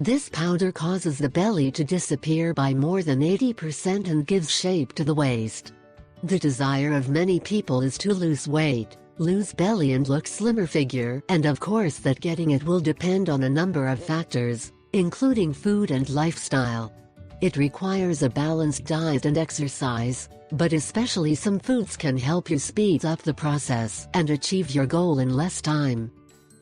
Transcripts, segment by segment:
This powder causes the belly to disappear by more than 80% and gives shape to the waist. The desire of many people is to lose weight, lose belly and look slimmer figure, and of course that getting it will depend on a number of factors, including food and lifestyle. It requires a balanced diet and exercise, but especially some foods can help you speed up the process and achieve your goal in less time.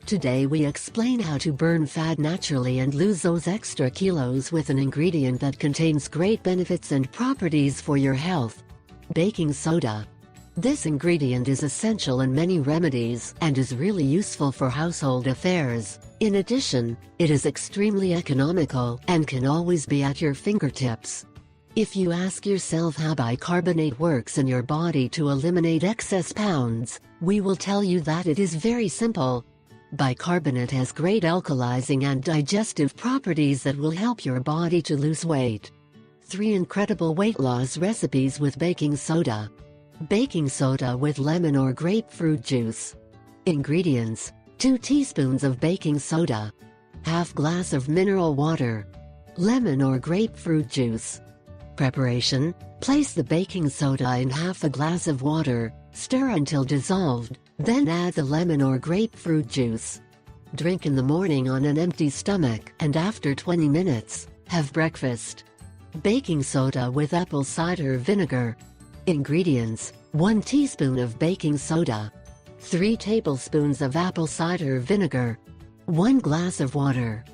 Today we explain how to burn fat naturally and lose those extra kilos with an ingredient that contains great benefits and properties for your health: baking soda. This ingredient is essential in many remedies and is really useful for household affairs. In addition, it is extremely economical and can always be at your fingertips. If you ask yourself how bicarbonate works in your body to eliminate excess pounds, we will tell you that it is very simple. Bicarbonate has great alkalizing and digestive properties that will help your body to lose weight. 3 incredible weight loss recipes with baking soda. Baking soda with lemon or grapefruit juice. Ingredients: 2 teaspoons of baking soda, half glass of mineral water, lemon or grapefruit juice. Preparation: place the baking soda in half a glass of water, stir until dissolved, then add the lemon or grapefruit juice. Drink in the morning on an empty stomach, and after 20 minutes, have breakfast. Baking soda with apple cider vinegar. Ingredients: 1 teaspoon of baking soda, 3 tablespoons of apple cider vinegar, 1 glass of water.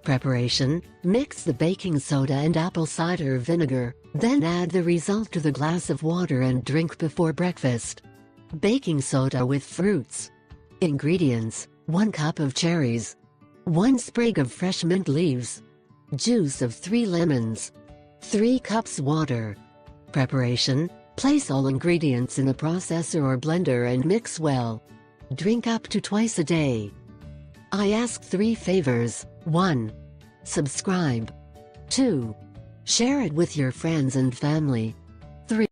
Preparation: mix the baking soda and apple cider vinegar, then add the result to the glass of water and drink before breakfast. Baking soda with fruits. Ingredients: 1 cup of cherries, 1 sprig of fresh mint leaves, juice of 3 lemons, 3 cups water. Preparation: place all ingredients in a processor or blender and mix well. Drink up to twice a day. I ask 3 favors. 1. Subscribe. 2. Share it with your friends and family. 3.